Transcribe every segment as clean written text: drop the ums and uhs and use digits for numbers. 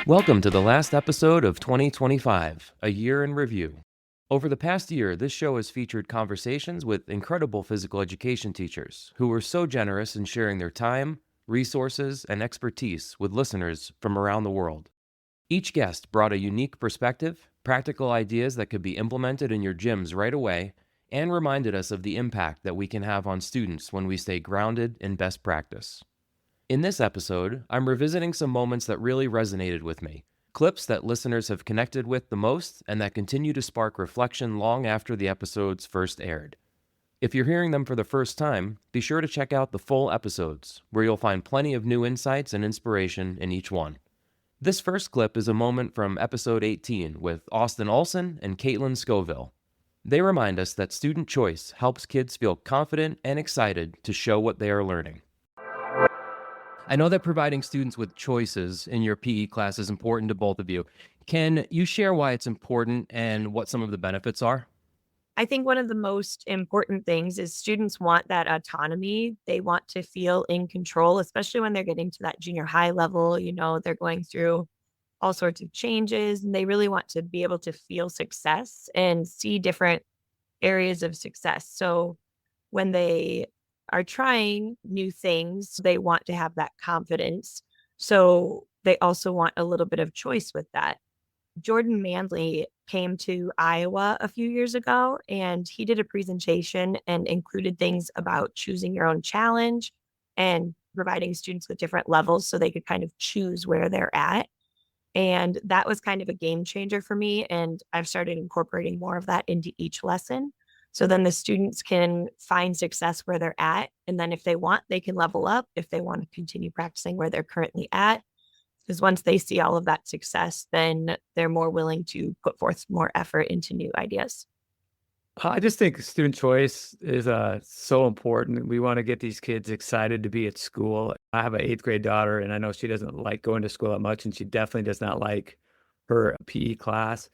Welcome to the last episode of 2025, A Year in Review. Over the past year, this show has featured conversations with incredible physical education teachers who were so generous in sharing their time, resources, and expertise with listeners from around the world. Each guest brought a unique perspective, practical ideas that could be implemented in your gyms right away, and reminded us of the impact that we can have on students when we stay grounded in best practice. In this episode, I'm revisiting some moments that really resonated with me, clips that listeners have connected with the most and that continue to spark reflection long after the episodes first aired. If you're hearing them for the first time, be sure to check out the full episodes, where you'll find plenty of new insights and inspiration in each one. This first clip is a moment from episode 18 with Austin Olson and Caitlin Scoville. They remind us that student choice helps kids feel confident and excited to show what they are learning. I know that providing students with choices in your PE class is important to both of you. Can you share why it's important and what some of the benefits are? I think one of the most important things is students want that autonomy. They want to feel in control, especially when they're getting to that junior high level. They're going through all sorts of changes and they really want to be able to feel success and see different areas of success. So when they are trying new things, they want to have that confidence. So they also want a little bit of choice with that. Jordan Manley came to Iowa a few years ago and he did a presentation and included things about choosing your own challenge and providing students with different levels so they could kind of choose where they're at. And that was kind of a game changer for me. And I've started incorporating more of that into each lesson. So then the students can find success where they're at. And then if they want, they can level up if they want to continue practicing where they're currently at. Because once they see all of that success, then they're more willing to put forth more effort into new ideas. I just think student choice is so important. We want to get these kids excited to be at school. I have an eighth grade daughter, and I know she doesn't like going to school that much, and she definitely does not like her PE class.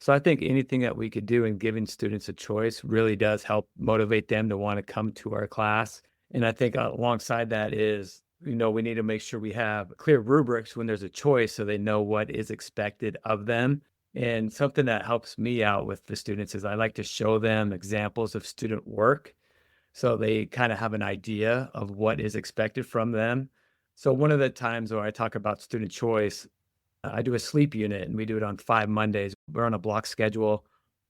So I think anything that we could do in giving students a choice really does help motivate them to want to come to our class. And I think alongside that is, we need to make sure we have clear rubrics when there's a choice so they know what is expected of them. And something that helps me out with the students is I like to show them examples of student work so they kind of have an idea of what is expected from them. So one of the times where I talk about student choice, I do a sleep unit and we do it on 5 Mondays. We're on a block schedule.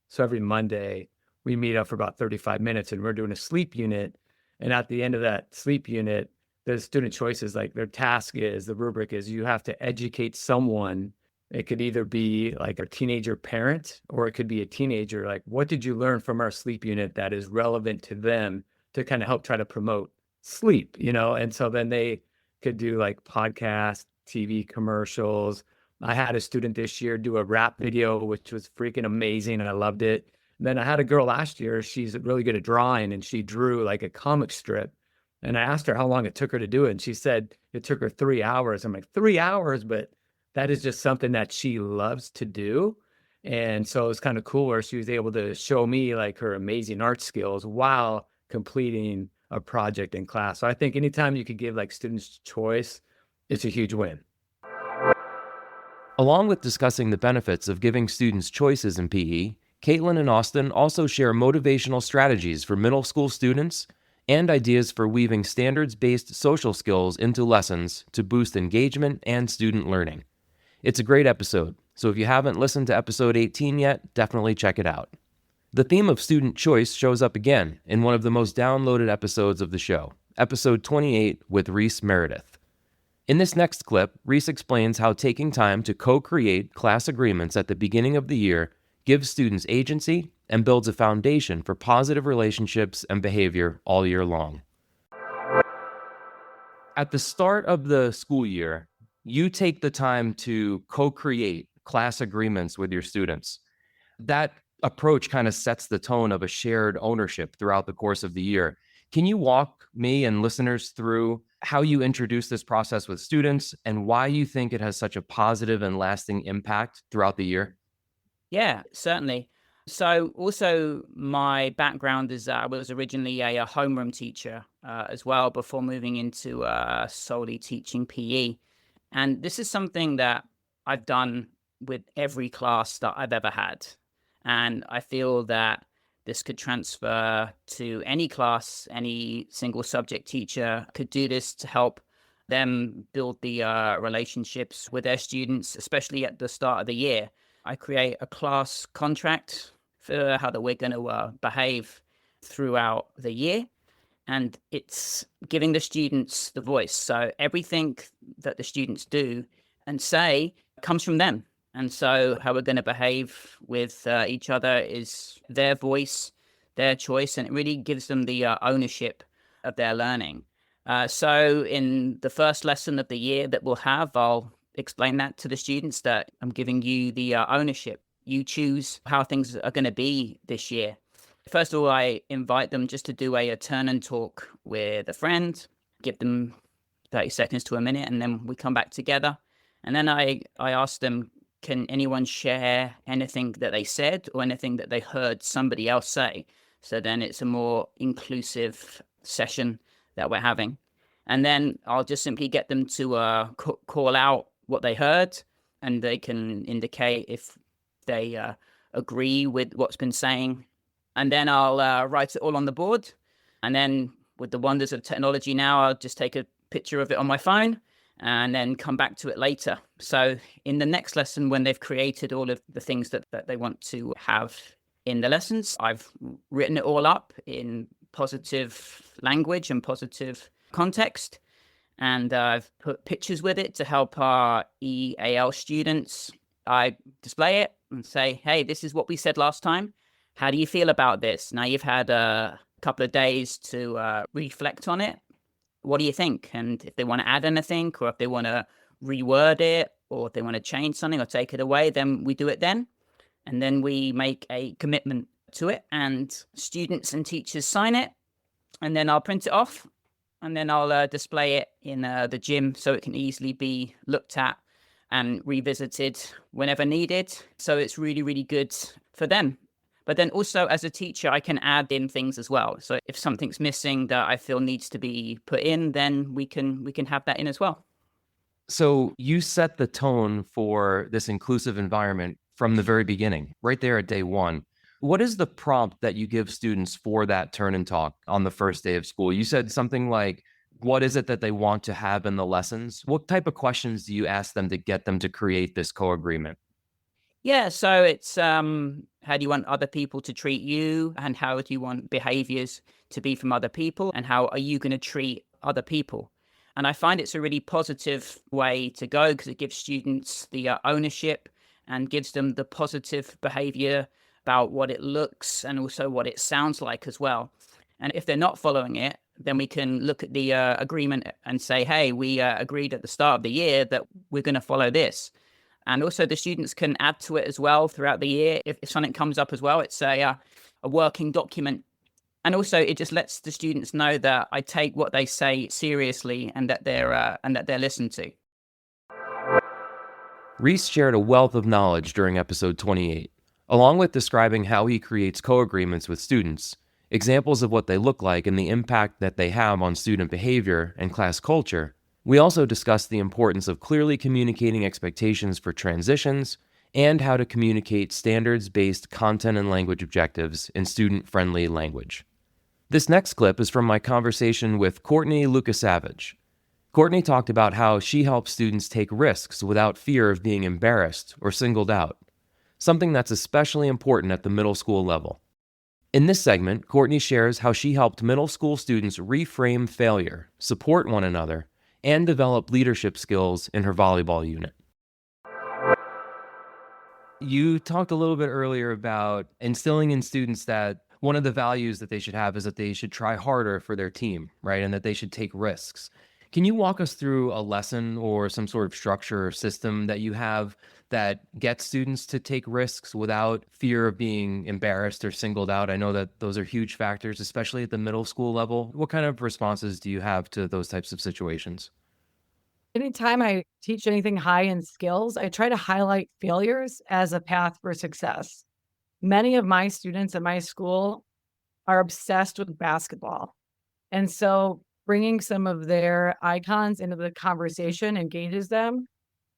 So every Monday we meet up for about 35 minutes and we're doing a sleep unit. And at the end of that sleep unit, the student choices, like their task is, the rubric is you have to educate someone. It could either be like a teenager parent or it could be a teenager. Like, what did you learn from our sleep unit that is relevant to them to kind of help try to promote sleep, And so then they could do like podcast, TV commercials. I had a student this year do a rap video, which was freaking amazing. And I loved it. And then I had a girl last year. She's really good at drawing and she drew like a comic strip. And I asked her how long it took her to do it. And she said it took her 3 hours. I'm like, 3 hours? But that is just something that she loves to do. And so it was kind of cool where she was able to show me like her amazing art skills while completing a project in class. So I think anytime you could give like students choice, it's a huge win. Along with discussing the benefits of giving students choices in PE, Caitlin and Austin also share motivational strategies for middle school students and ideas for weaving standards-based social skills into lessons to boost engagement and student learning. It's a great episode, so if you haven't listened to episode 18 yet, definitely check it out. The theme of student choice shows up again in one of the most downloaded episodes of the show, episode 28 with Reese Meredith. In this next clip, Reese explains how taking time to co-create class agreements at the beginning of the year gives students agency and builds a foundation for positive relationships and behavior all year long. At the start of the school year, you take the time to co-create class agreements with your students. That approach kind of sets the tone of a shared ownership throughout the course of the year. Can you walk me and listeners through how you introduce this process with students and why you think it has such a positive and lasting impact throughout the year? Yeah, certainly. So also my background is I was originally a homeroom teacher as well before moving into solely teaching PE. And this is something that I've done with every class that I've ever had. And I feel that this could transfer to any class, any single subject teacher could do this to help them build the relationships with their students, especially at the start of the year. I create a class contract for how that we're going to behave throughout the year. And it's giving the students the voice. So everything that the students do and say comes from them. And so how we're going to behave with each other is their voice, their choice, and it really gives them the ownership of their learning. So in the first lesson of the year that we'll have, I'll explain that to the students that I'm giving you the ownership. You choose how things are going to be this year. First of all, I invite them just to do a turn and talk with a friend, give them 30 seconds to a minute, and then we come back together. And then I ask them, can anyone share anything that they said or anything that they heard somebody else say? So then it's a more inclusive session that we're having. And then I'll just simply get them to call out what they heard, and they can indicate if they agree with what's been saying. And then I'll write it all on the board. And then with the wonders of technology now, I'll just take a picture of it on my phone and then come back to it later. So in the next lesson, when they've created all of the things that they want to have in the lessons, I've written it all up in positive language and positive context. And I've put pictures with it to help our EAL students. I display it and say, hey, this is what we said last time. How do you feel about this? Now you've had a couple of days to reflect on it. What do you think? And if they want to add anything, or if they want to reword it, or if they want to change something or take it away, then we do it then. And then we make a commitment to it, and students and teachers sign it. And then I'll print it off, and then I'll display it in the gym so it can easily be looked at and revisited whenever needed. So it's really, really good for them. But then also as a teacher, I can add in things as well. So if something's missing that I feel needs to be put in, then we can have that in as well. So you set the tone for this inclusive environment from the very beginning, right there at day one. What is the prompt that you give students for that turn and talk on the first day of school? You said something like, what is it that they want to have in the lessons? What type of questions do you ask them to get them to create this co-agreement? Yeah, so it's how do you want other people to treat you, and how do you want behaviors to be from other people, and how are you going to treat other people? And I find it's a really positive way to go because it gives students the ownership and gives them the positive behavior about what it looks and also what it sounds like as well. And if they're not following it, then we can look at the agreement and say, hey, we agreed at the start of the year that we're going to follow this. And also the students can add to it as well throughout the year. If something comes up as well, it's a working document. And also it just lets the students know that I take what they say seriously and that they're listened to. Reese shared a wealth of knowledge during episode 28, along with describing how he creates co-agreements with students, examples of what they look like and the impact that they have on student behavior and class culture. We also discussed the importance of clearly communicating expectations for transitions and how to communicate standards-based content and language objectives in student-friendly language. This next clip is from my conversation with Courtney Lukasavage. Courtney talked about how she helps students take risks without fear of being embarrassed or singled out, something that's especially important at the middle school level. In this segment, Courtney shares how she helped middle school students reframe failure, support one another, and develop leadership skills in her volleyball unit. You talked a little bit earlier about instilling in students that one of the values that they should have is that they should try harder for their team, right? And that they should take risks. Can you walk us through a lesson or some sort of structure or system that you have that gets students to take risks without fear of being embarrassed or singled out? I know that those are huge factors, especially at the middle school level. What kind of responses do you have to those types of situations? Anytime I teach anything high in skills, I try to highlight failures as a path for success. Many of my students at my school are obsessed with basketball. And so bringing some of their icons into the conversation engages them.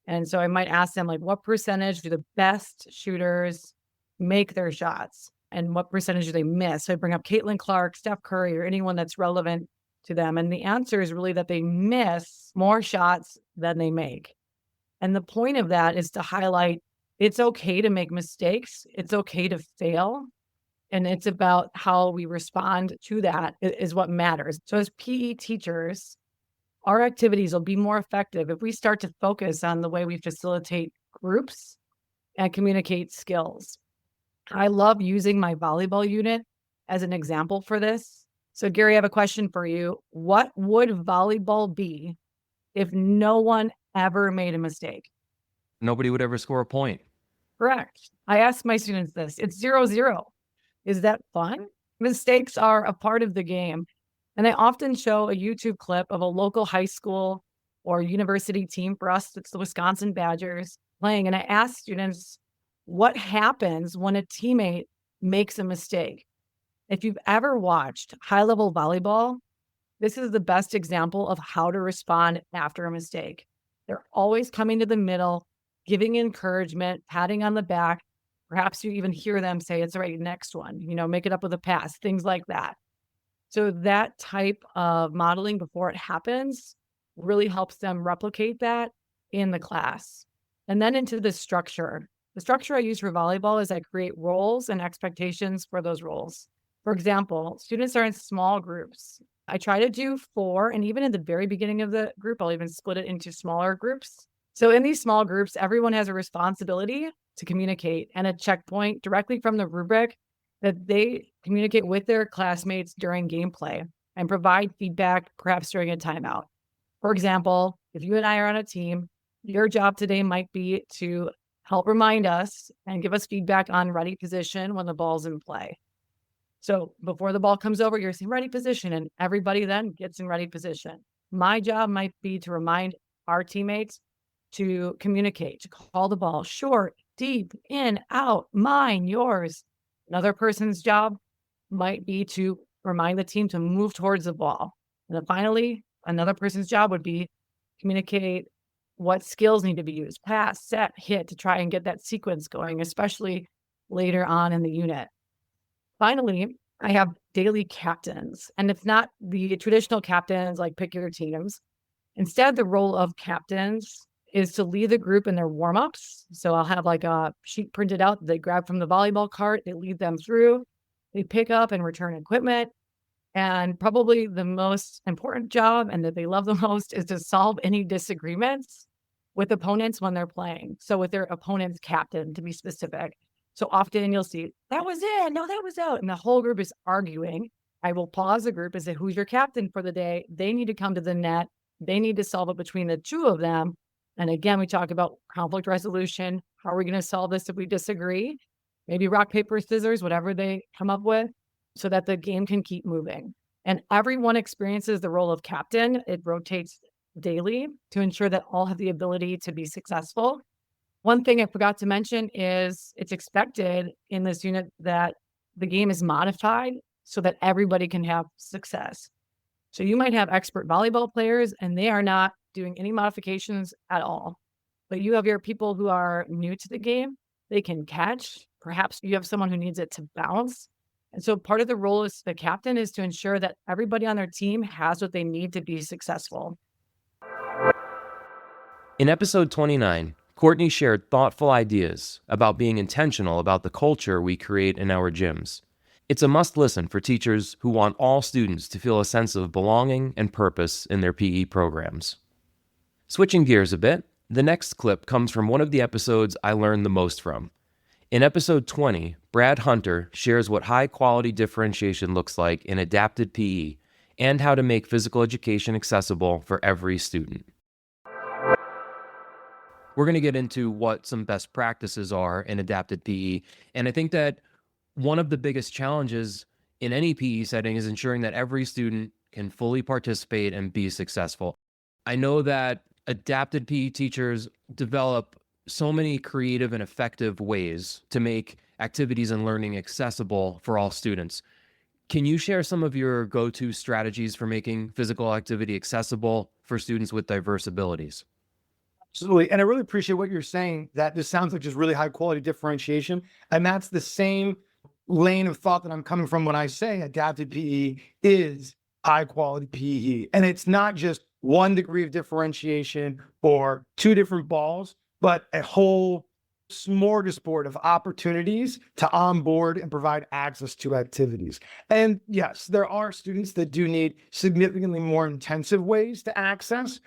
And so I might ask them, like, what percentage do the best shooters make their shots? And what percentage do they miss? So I bring up Caitlin Clark, Steph Curry, or anyone that's relevant to them. And the answer is really that they miss more shots than they make. And the point of that is to highlight it's okay to make mistakes. It's okay to fail. And it's about how we respond to that is what matters. So as PE teachers, our activities will be more effective if we start to focus on the way we facilitate groups and communicate skills. I love using my volleyball unit as an example for this. So, Gary, I have a question for you. What would volleyball be if no one ever made a mistake? Nobody would ever score a point. Correct. I ask my students this. It's 0-0. Is that fun? Mistakes are a part of the game. And I often show a YouTube clip of a local high school or university team. For us, it's the Wisconsin Badgers playing. And I ask students, what happens when a teammate makes a mistake? If you've ever watched high-level volleyball, this is the best example of how to respond after a mistake. They're always coming to the middle, giving encouragement, patting on the back. Perhaps you even hear them say, it's all right, next one, make it up with a pass, things like that. So that type of modeling before it happens really helps them replicate that in the class. And then into the structure. The structure I use for volleyball is I create roles and expectations for those roles. For example, students are in small groups. I try to do 4, and even in the very beginning of the group, I'll even split it into smaller groups. So in these small groups, everyone has a responsibility to communicate and a checkpoint directly from the rubric that they communicate with their classmates during gameplay and provide feedback, perhaps during a timeout. For example, if you and I are on a team, your job today might be to help remind us and give us feedback on ready position when the ball's in play. So before the ball comes over, you're saying ready position, and everybody then gets in ready position. My job might be to remind our teammates to communicate, to call the ball short, deep, in, out, mine, yours. Another person's job might be to remind the team to move towards the ball. And then finally, another person's job would be communicate what skills need to be used, pass, set, hit, to try and get that sequence going, especially later on in the unit. Finally, I have daily captains, and it's not the traditional captains like pick your teams. Instead, the role of captains is to lead the group in their warm-ups. So I'll have like a sheet printed out they grab from the volleyball cart, they lead them through, they pick up and return equipment. And probably the most important job and that they love the most is to solve any disagreements with opponents when they're playing. So with their opponent's captain, to be specific. So often you'll see, that was in, no, that was out. And the whole group is arguing. I will pause the group and say, who's your captain for the day? They need to come to the net. They need to solve it between the two of them. And again, we talk about conflict resolution. How are we going to solve this if we disagree? Maybe rock, paper, scissors, whatever they come up with, so that the game can keep moving. And everyone experiences the role of captain. It rotates daily to ensure that all have the ability to be successful. One thing I forgot to mention is it's expected in this unit that the game is modified so that everybody can have success. So you might have expert volleyball players and they are not doing any modifications at all. But you have your people who are new to the game. They can catch. Perhaps you have someone who needs it to bounce. And so part of the role as the captain is to ensure that everybody on their team has what they need to be successful. In episode 29, Courtney shared thoughtful ideas about being intentional about the culture we create in our gyms. It's a must listen for teachers who want all students to feel a sense of belonging and purpose in their PE programs. Switching gears a bit, the next clip comes from one of the episodes I learned the most from. In episode 20, Brad Hunter shares what high-quality differentiation looks like in adapted PE and how to make physical education accessible for every student. We're going to get into what some best practices are in adapted PE, and I think that one of the biggest challenges in any PE setting is ensuring that every student can fully participate and be successful. I know that adapted PE teachers develop so many creative and effective ways to make activities and learning accessible for all students. Can you share some of your go-to strategies for making physical activity accessible for students with diverse abilities? Absolutely. And I really appreciate what you're saying, that this sounds like just really high quality differentiation. And that's the same lane of thought that I'm coming from when I say adapted PE is high quality PE. And it's not just one degree of differentiation or two different balls, but a whole smorgasbord of opportunities to onboard and provide access to activities. And yes, there are students that do need significantly more intensive ways to access.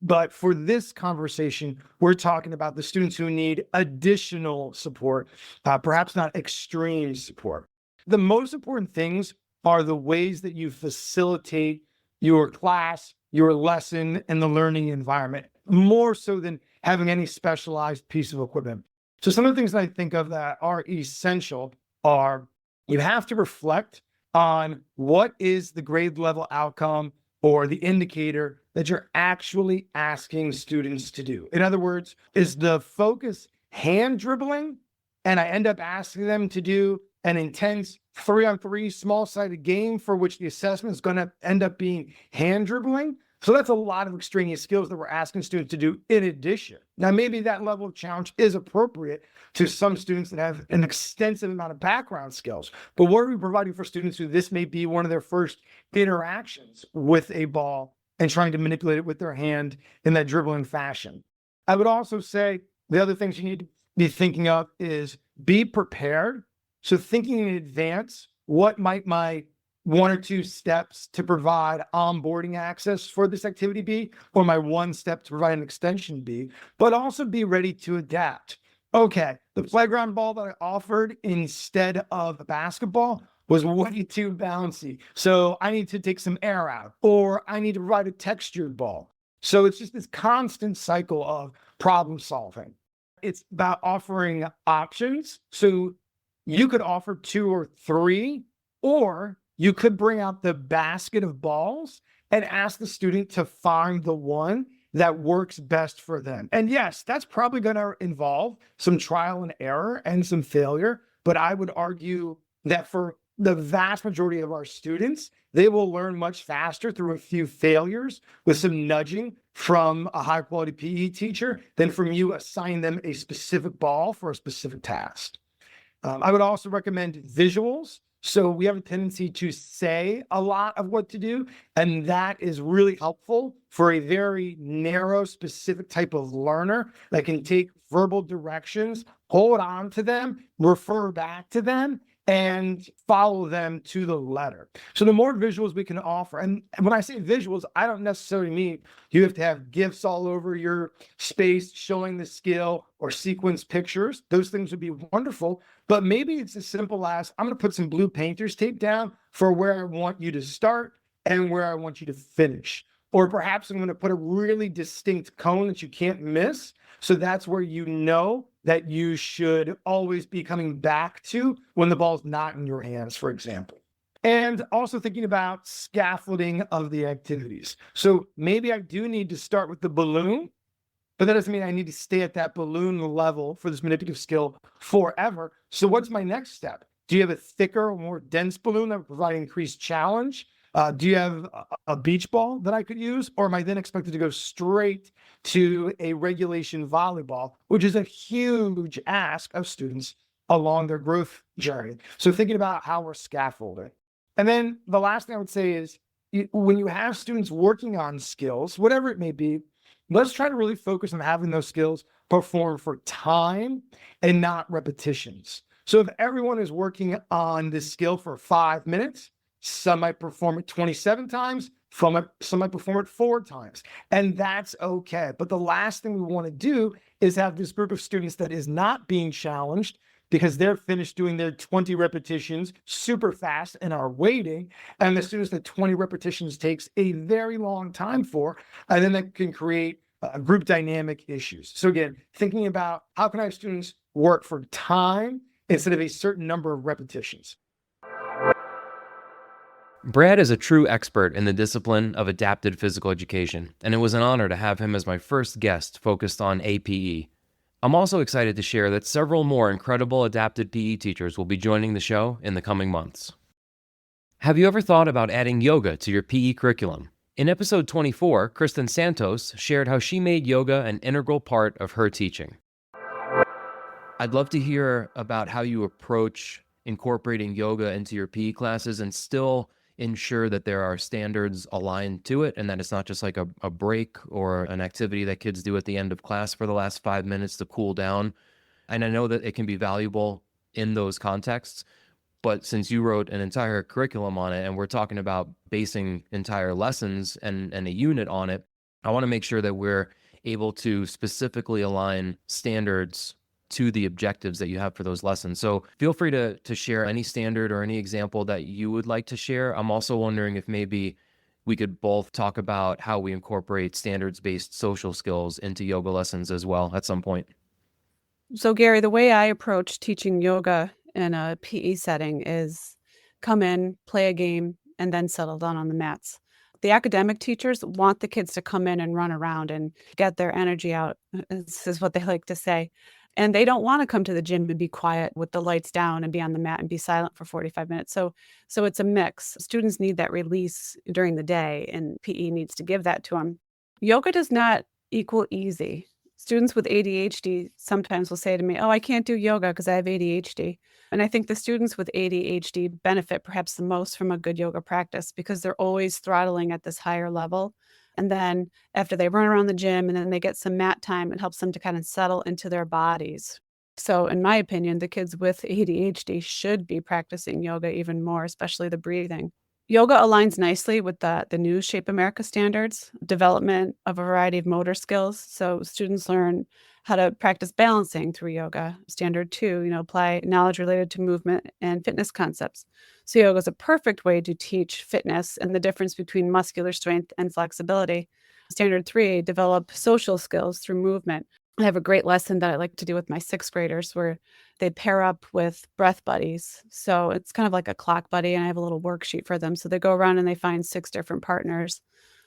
But for this conversation, we're talking about the students who need additional support, perhaps not extreme support. The most important things are the ways that you facilitate your class, your lesson, and the learning environment, more so than having any specialized piece of equipment. So some of the things that I think of that are essential are you have to reflect on what is the grade level outcome or the indicator that you're actually asking students to do. In other words, is the focus hand dribbling and I end up asking them to do an intense 3-on-3 small-sided game for which the assessment is going to end up being hand dribbling? So that's a lot of extraneous skills that we're asking students to do in addition. Now, maybe that level of challenge is appropriate to some students that have an extensive amount of background skills. But what are we providing for students who this may be one of their first interactions with a ball and trying to manipulate it with their hand in that dribbling fashion? I would also say the other things you need to be thinking of is be prepared. So thinking in advance, what might my 1 or 2 steps to provide onboarding access for this activity be, or my 1 step to provide an extension be, but also be ready to adapt. Okay, the playground ball that I offered instead of a basketball was way too bouncy. So I need to take some air out, or I need to provide a textured ball. So it's just this constant cycle of problem solving. It's about offering options. So you could offer 2 or 3, or you could bring out the basket of balls and ask the student to find the one that works best for them. And yes, that's probably going to involve some trial and error and some failure, but I would argue that for the vast majority of our students, they will learn much faster through a few failures with some nudging from a high quality PE teacher than from you assigning them a specific ball for a specific task. I would also recommend visuals. So we have a tendency to say a lot of what to do, and that is really helpful for a very narrow, specific type of learner that can take verbal directions, hold on to them, refer back to them, and follow them to the letter. So the more visuals we can offer, and when I say visuals, I don't necessarily mean you have to have GIFs all over your space showing the skill or sequence pictures. Those things would be wonderful, but maybe it's as simple as I'm going to put some blue painter's tape down for where I want you to start and where I want you to finish. Or perhaps I'm going to put a really distinct cone that you can't miss. So that's where you know that you should always be coming back to when the ball's not in your hands, for example. And also thinking about scaffolding of the activities. So maybe I do need to start with the balloon, but that doesn't mean I need to stay at that balloon level for this manipulative skill forever. So what's my next step? Do you have a thicker, more dense balloon that would provide increased challenge? Do you have a beach ball that I could use? Or am I then expected to go straight to a regulation volleyball, which is a huge ask of students along their growth journey? So thinking about how we're scaffolding. And then the last thing I would say is when you have students working on skills, whatever it may be, let's try to really focus on having those skills perform for time and not repetitions. So if everyone is working on this skill for 5 minutes, some might perform it 27 times, some might perform it 4 times, and that's okay. But the last thing we want to do is have this group of students that is not being challenged because they're finished doing their 20 repetitions super fast and are waiting, and the students that 20 repetitions takes a very long time for, and then that can create group dynamic issues. So again, thinking about how can I have students work for time instead of a certain number of repetitions. Brad is a true expert in the discipline of adapted physical education, and it was an honor to have him as my first guest focused on APE. I'm also excited to share that several more incredible adapted PE teachers will be joining the show in the coming months. Have you ever thought about adding yoga to your PE curriculum? In episode 24, Kristen Santos shared how she made yoga an integral part of her teaching. I'd love to hear about how you approach incorporating yoga into your PE classes and still ensure that there are standards aligned to it and that it's not just like a break or an activity that kids do at the end of class for the last 5 minutes to cool down. And I know that it can be valuable in those contexts, but since you wrote an entire curriculum on it and we're talking about basing entire lessons and a unit on it, I want to make sure that we're able to specifically align standards to the objectives that you have for those lessons. So feel free to share any standard or any example that you would like to share. I'm also wondering if maybe we could both talk about how we incorporate standards-based social skills into yoga lessons as well at some point. So, Gary, the way I approach teaching yoga in a PE setting is come in, play a game, and then settle down on the mats. The academic teachers want the kids to come in and run around and get their energy out. This is what they like to say. And they don't want to come to the gym and be quiet with the lights down and be on the mat and be silent for 45 minutes. So it's a mix. Students need that release during the day, and PE needs to give that to them. Yoga does not equal easy. Students with ADHD sometimes will say to me, "Oh, I can't do yoga because I have ADHD." And I think the students with ADHD benefit perhaps the most from a good yoga practice because they're always throttling at this higher level. And then after they run around the gym and then they get some mat time, it helps them to kind of settle into their bodies. So in my opinion, the kids with ADHD should be practicing yoga even more, especially the breathing. Yoga aligns nicely with the new Shape America standards, development of a variety of motor skills. So students learn how to practice balancing through yoga. Standard 2, apply knowledge related to movement and fitness concepts. So yoga is a perfect way to teach fitness and the difference between muscular strength and flexibility. Standard 3, develop social skills through movement. I have a great lesson that I like to do with my 6th graders where they pair up with breath buddies. So it's kind of like a clock buddy, and I have a little worksheet for them. So they go around and they find 6 different partners.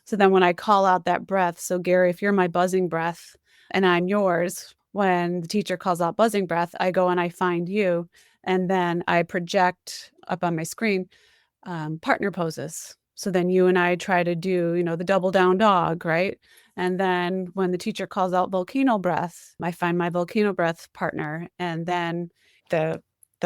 So then when I call out that breath, so Gary, if you're my buzzing breath and I'm yours, when the teacher calls out buzzing breath, I go and I find you, and then I project up on my screen partner poses. So then you and I try to do, the double down dog, right? And then when the teacher calls out volcano breath, I find my volcano breath partner. And then the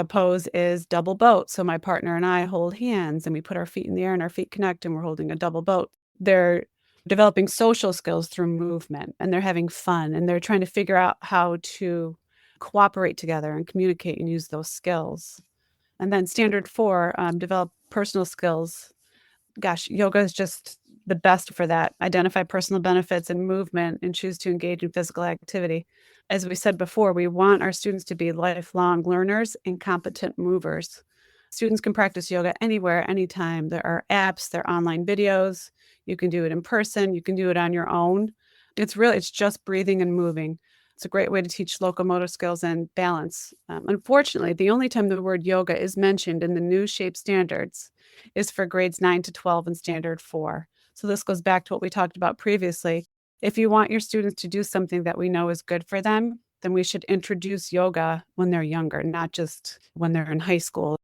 pose is double boat. So my partner and I hold hands and we put our feet in the air and our feet connect and we're holding a double boat. They're developing social skills through movement and they're having fun and they're trying to figure out how to cooperate together and communicate and use those skills. And then standard 4, develop personal skills. Gosh, yoga is just the best for that. Identify personal benefits in movement and choose to engage in physical activity. As we said before, we want our students to be lifelong learners and competent movers. Students can practice yoga anywhere, anytime. There are apps, there are online videos. You can do it in person. You can do it on your own. It's just breathing and moving. It's a great way to teach locomotor skills and balance. Unfortunately, the only time the word yoga is mentioned in the new SHAPE standards is for grades 9 to 12 in standard 4. So this goes back to what we talked about previously. If you want your students to do something that we know is good for them, then we should introduce yoga when they're younger, not just when they're in high school.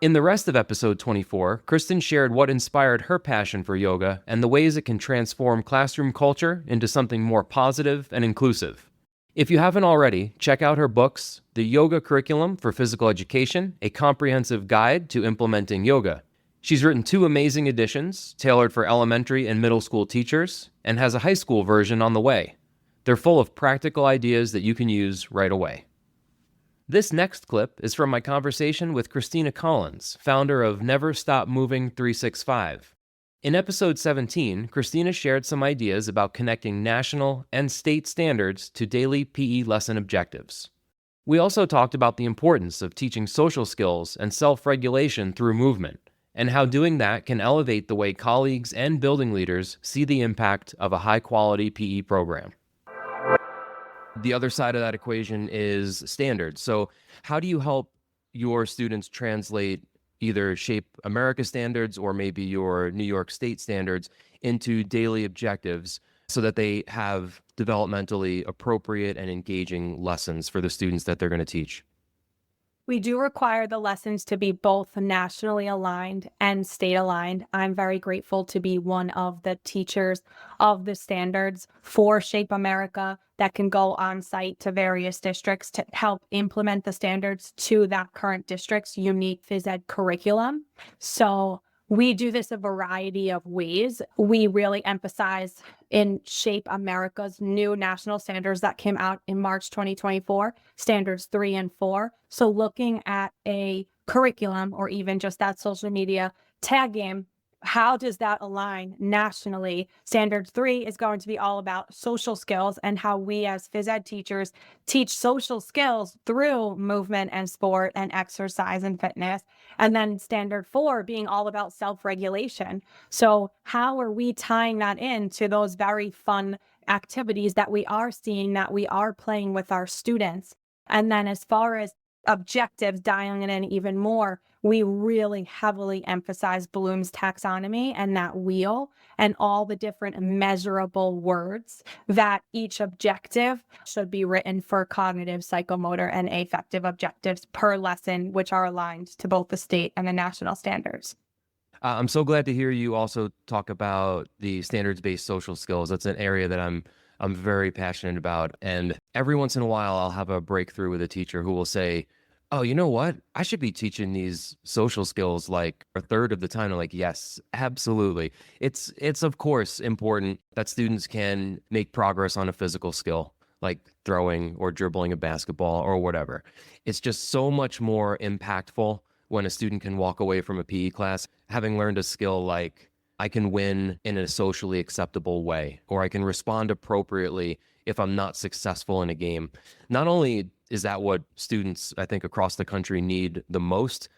In the rest of episode 24, Kristen shared what inspired her passion for yoga and the ways it can transform classroom culture into something more positive and inclusive. If you haven't already, check out her books, The Yoga Curriculum for Physical Education, a comprehensive guide to implementing yoga. She's written 2 amazing editions, tailored for elementary and middle school teachers, and has a high school version on the way. They're full of practical ideas that you can use right away. This next clip is from my conversation with Christina Collins, founder of Never Stop Moving 365. In episode 17, Christina shared some ideas about connecting national and state standards to daily PE lesson objectives. We also talked about the importance of teaching social skills and self-regulation through movement, and how doing that can elevate the way colleagues and building leaders see the impact of a high-quality PE program. The other side of that equation is standards. So how do you help your students translate either Shape America standards or maybe your New York State standards into daily objectives so that they have developmentally appropriate and engaging lessons for the students that they're going to teach? We do require the lessons to be both nationally aligned and state aligned. I'm very grateful to be one of the teachers of the standards for Shape America that can go on site to various districts to help implement the standards to that current district's unique phys ed curriculum. So we do this a variety of ways. We really emphasize in Shape America's new national standards that came out in March 2024, standards 3 and 4. So looking at a curriculum or even just that social media tag game, how does that align nationally? Standard 3 is going to be all about social skills and how we as phys ed teachers teach social skills through movement and sport and exercise and fitness. And then standard 4 being all about self-regulation. So how are we tying that into those very fun activities that we are seeing, that we are playing with our students? And then as far as objectives, dialing it in even more, we really heavily emphasize Bloom's taxonomy and that wheel and all the different measurable words that each objective should be written for cognitive, psychomotor, and affective objectives per lesson, which are aligned to both the state and the national standards. I'm so glad to hear you also talk about the standards-based social skills. That's an area that I'm very passionate about. And every once in a while, I'll have a breakthrough with a teacher who will say, oh, you know what? I should be teaching these social skills like a third of the time. I'm like, yes, absolutely. It's of course important that students can make progress on a physical skill, like throwing or dribbling a basketball or whatever. It's just so much more impactful when a student can walk away from a PE class having learned a skill like I can win in a socially acceptable way, or I can respond appropriately if I'm not successful in a game. Not only is that what students, I think, across the country need the most,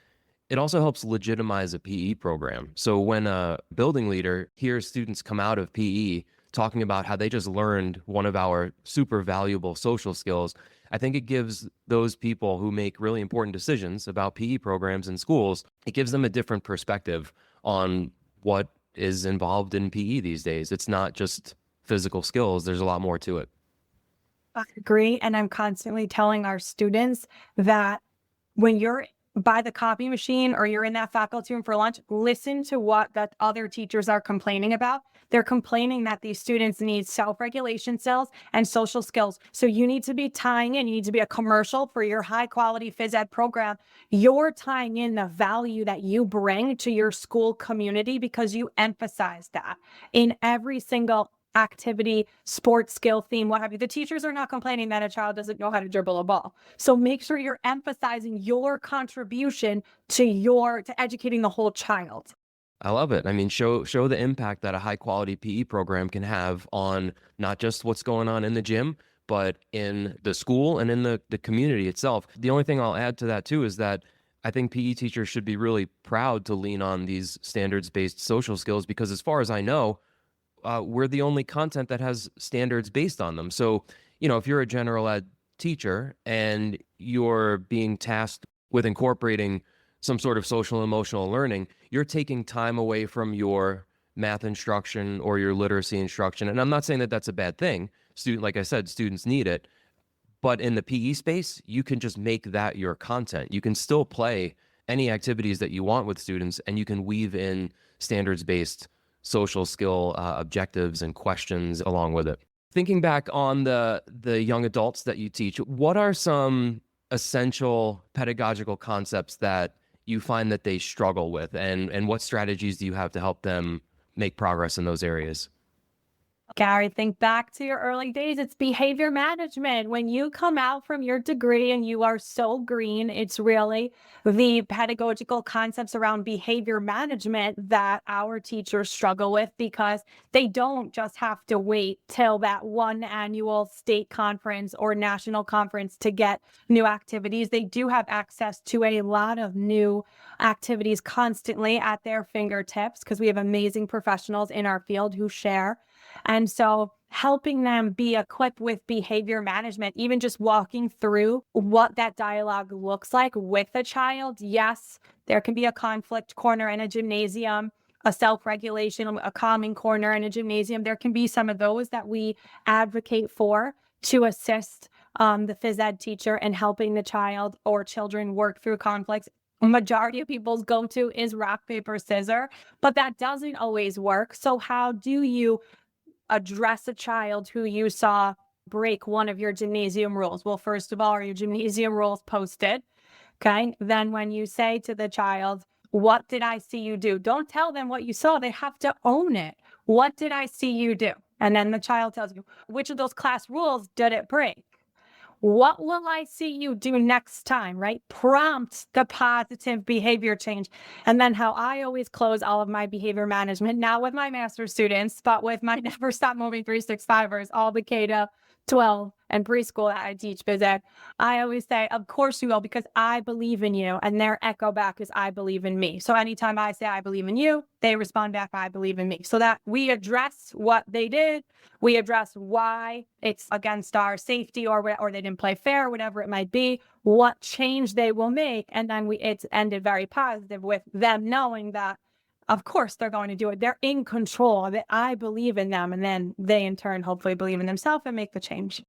it also helps legitimize a PE program. So when a building leader hears students come out of PE talking about how they just learned one of our super valuable social skills, I think it gives those people who make really important decisions about PE programs in schools, it gives them a different perspective on what is involved in PE these days. It's not just physical skills. There's a lot more to it. I agree. And I'm constantly telling our students that when you're by the copy machine or you're in that faculty room for lunch, listen to what that other teachers are complaining about. They're complaining that these students need self-regulation skills and social skills. So you need to be tying in, you need to be a commercial for your high quality phys ed program. You're tying in the value that you bring to your school community because you emphasize that in every single activity, sports skill theme, what have you. The teachers are not complaining that a child doesn't know how to dribble a ball. So make sure you're emphasizing your contribution to educating the whole child. I love it. I mean, show the impact that a high quality PE program can have on not just what's going on in the gym, but in the school and in the community itself. The only thing I'll add to that too is that I think PE teachers should be really proud to lean on these standards-based social skills because as far as I know, we're the only content that has standards based on them. So, if you're a general ed teacher and you're being tasked with incorporating some sort of social emotional learning, you're taking time away from your math instruction or your literacy instruction. And I'm not saying that that's a bad thing. Like I said, students need it. But in the PE space, you can just make that your content. You can still play any activities that you want with students, and you can weave in standards-based social skill objectives and questions along with it. Thinking back on the young adults that you teach, what are some essential pedagogical concepts that you find that they struggle with, and what strategies do you have to help them make progress in those areas? Gary, think back to your early days. It's behavior management. When you come out from your degree and you are so green, it's really the pedagogical concepts around behavior management that our teachers struggle with because they don't just have to wait till that one annual state conference or national conference to get new activities. They do have access to a lot of new activities constantly at their fingertips because we have amazing professionals in our field who share. And so helping them be equipped with behavior management, even just walking through what that dialogue looks like with a child. Yes, there can be a conflict corner in a gymnasium, a self-regulation, a calming corner in a gymnasium. There can be some of those that we advocate for to assist the phys ed teacher and helping the child or children work through conflicts. A majority of people's go-to is rock, paper, scissors, but that doesn't always work. So how do you address a child who you saw break one of your gymnasium rules? Well, first of all, are your gymnasium rules posted? Okay. Then when you say to the child, what did I see you do? Don't tell them what you saw. They have to own it. What did I see you do? And then the child tells you, which of those class rules did it break? What will I see you do next time, right? Prompt the positive behavior change. And then how I always close all of my behavior management, not with my master's students, but with my Never Stop Moving 365ers, all the K to 12 and preschool that I teach phys ed. I always say, of course you will, because I believe in you. And their echo back is, I believe in me. So anytime I say, I believe in you, they respond back, I believe in me. So that we address what they did. We address why it's against our safety or they didn't play fair, whatever it might be, what change they will make. And then it's ended very positive with them knowing that, of course, they're going to do it. They're in control, that I believe in them. And then they, in turn, hopefully believe in themselves and make the change.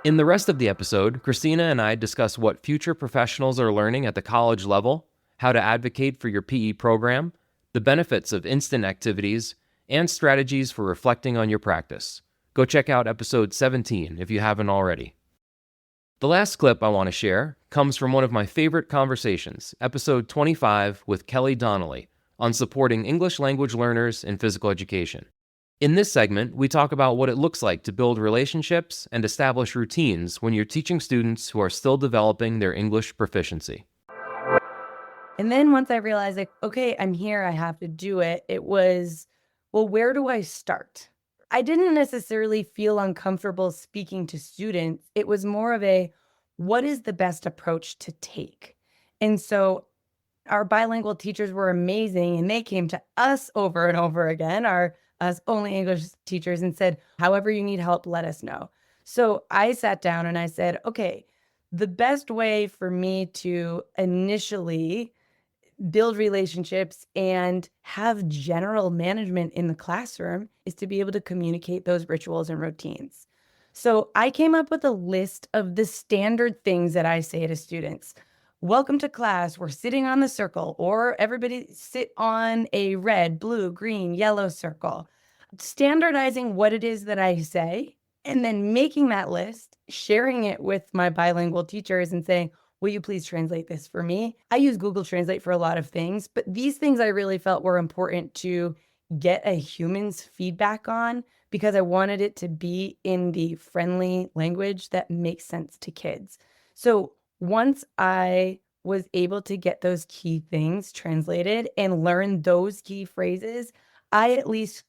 In the rest of the episode, Christina and I discuss what future professionals are learning at the college level, how to advocate for your PE program, the benefits of instant activities, and strategies for reflecting on your practice. Go check out episode 17 if you haven't already. The last clip I want to share comes from one of my favorite conversations, episode 25 with Kelly Donnelly, on supporting English language learners in physical education. In this segment, we talk about what it looks like to build relationships and establish routines when you're teaching students who are still developing their English proficiency. And then once I realized, like, okay, I'm here, I have to do it, it was, well, where do I start? I didn't necessarily feel uncomfortable speaking to students. It was more of a, what is the best approach to take? And so our bilingual teachers were amazing, and they came to us over and over again, us only English teachers, and said, however you need help, let us know. So I sat down and I said, okay, the best way for me to initially build relationships and have general management in the classroom is to be able to communicate those rituals and routines. So I came up with a list of the standard things that I say to students. Welcome to class, we're sitting on the circle, or everybody sit on a red, blue, green, yellow circle. Standardizing what it is that I say, and then making that list, sharing it with my bilingual teachers and saying, will you please translate this for me? I use Google Translate for a lot of things, but these things I really felt were important to get a human's feedback on, because I wanted it to be in the friendly language that makes sense to kids. So once I was able to get those key things translated and learn those key phrases, I at least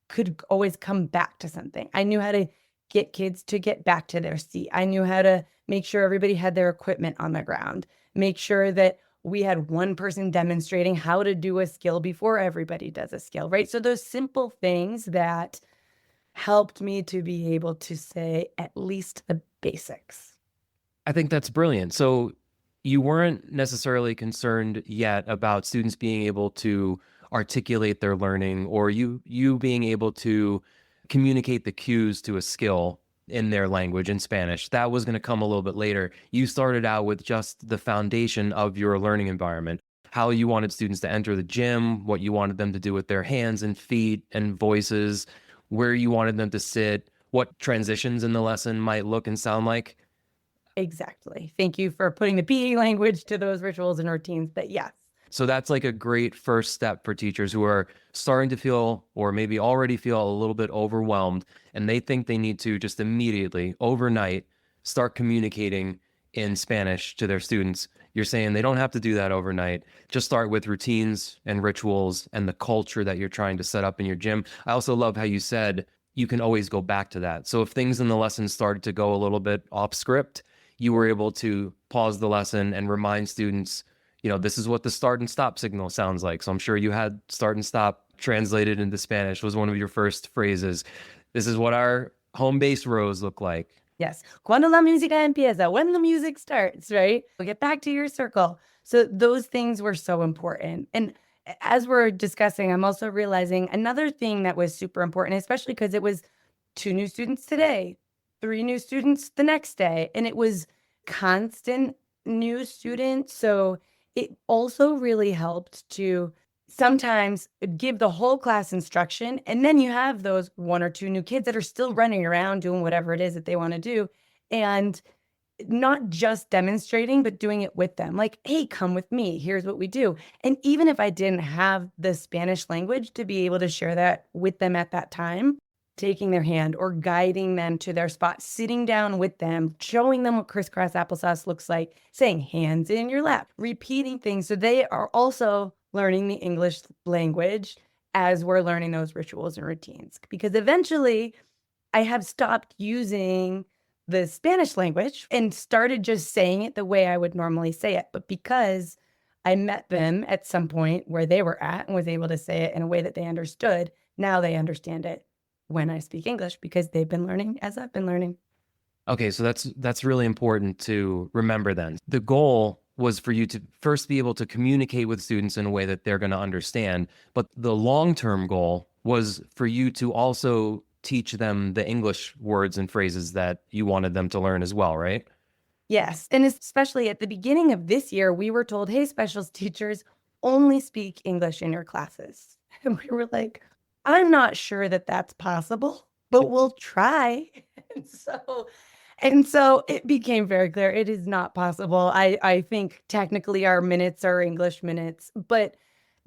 could always come back to something. I knew how to get kids to get back to their seat. I knew how to make sure everybody had their equipment on the ground, make sure that we had one person demonstrating how to do a skill before everybody does a skill, right? So those simple things that helped me to be able to say at least the basics. I think that's brilliant. So you weren't necessarily concerned yet about students being able to articulate their learning, or you being able to communicate the cues to a skill in their language, in Spanish. That was going to come a little bit later. You started out with just the foundation of your learning environment, how you wanted students to enter the gym, what you wanted them to do with their hands and feet and voices, where you wanted them to sit, what transitions in the lesson might look and sound like. Exactly. Thank you for putting the PE language to those rituals and routines. But yes. So that's like a great first step for teachers who are starting to feel, or maybe already feel, a little bit overwhelmed, and they think they need to just immediately, overnight, start communicating in Spanish to their students. You're saying they don't have to do that overnight. Just start with routines and rituals and the culture that you're trying to set up in your gym. I also love how you said you can always go back to that. So if things in the lesson started to go a little bit off script, you were able to pause the lesson and remind students, this is what the start and stop signal sounds like. So I'm sure you had start and stop translated into Spanish was one of your first phrases. This is what our home base rows look like. Yes. Cuando la música empieza, when the music starts, right? We'll get back to your circle. So those things were so important. And as we're discussing, I'm also realizing another thing that was super important, especially because it was 2 new students today, 3 new students the next day. And it was constant new students. So it also really helped to sometimes give the whole class instruction. And then you have those 1 or 2 new kids that are still running around doing whatever it is that they want to do. And not just demonstrating, but doing it with them. Like, hey, come with me. Here's what we do. And even if I didn't have the Spanish language to be able to share that with them at that time, taking their hand or guiding them to their spot, sitting down with them, showing them what crisscross applesauce looks like, saying hands in your lap, repeating things. So they are also learning the English language as we're learning those rituals and routines. Because eventually I have stopped using the Spanish language and started just saying it the way I would normally say it. But because I met them at some point where they were at and was able to say it in a way that they understood, now they understand it when I speak English because they've been learning as I've been learning. Okay, so that's really important to remember then. The goal was for you to first be able to communicate with students in a way that they're going to understand, but the long-term goal was for you to also teach them the English words and phrases that you wanted them to learn as well, right? Yes. And especially at the beginning of this year, we were told, hey, specials teachers, only speak English in your classes. And we were like, I'm not sure that that's possible, but we'll try. And so it became very clear it is not possible. I think technically our minutes are English minutes, but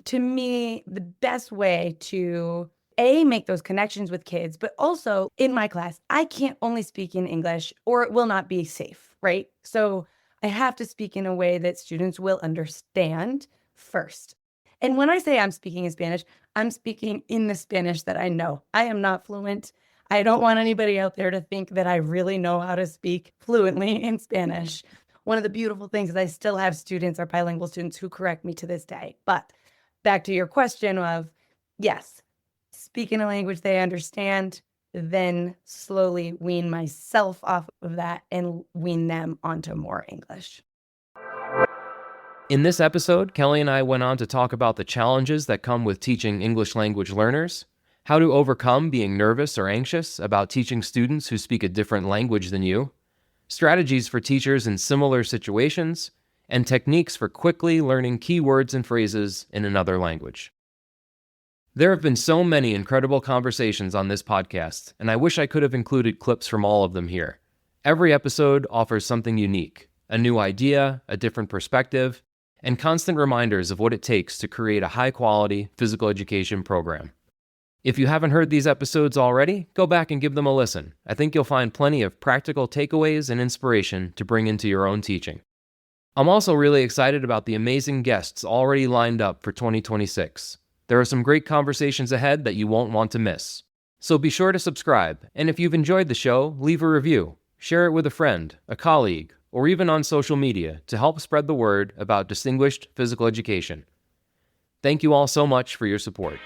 to me, the best way to make those connections with kids, but also in my class, I can't only speak in English or it will not be safe, right? So I have to speak in a way that students will understand first. And when I say I'm speaking in Spanish, I'm speaking in the Spanish that I know. I am not fluent. I don't want anybody out there to think that I really know how to speak fluently in Spanish. One of the beautiful things is I still have students, our bilingual students, who correct me to this day. But back to your question of, yes, speak in a language they understand, then slowly wean myself off of that and wean them onto more English. In this episode, Kelly and I went on to talk about the challenges that come with teaching English language learners, how to overcome being nervous or anxious about teaching students who speak a different language than you, strategies for teachers in similar situations, and techniques for quickly learning key words and phrases in another language. There have been so many incredible conversations on this podcast, and I wish I could have included clips from all of them here. Every episode offers something unique, a new idea, a different perspective, and constant reminders of what it takes to create a high-quality physical education program. If you haven't heard these episodes already, go back and give them a listen. I think you'll find plenty of practical takeaways and inspiration to bring into your own teaching. I'm also really excited about the amazing guests already lined up for 2026. There are some great conversations ahead that you won't want to miss. So be sure to subscribe, and if you've enjoyed the show, leave a review, share it with a friend, a colleague, or even on social media to help spread the word about distinguished physical education. Thank you all so much for your support.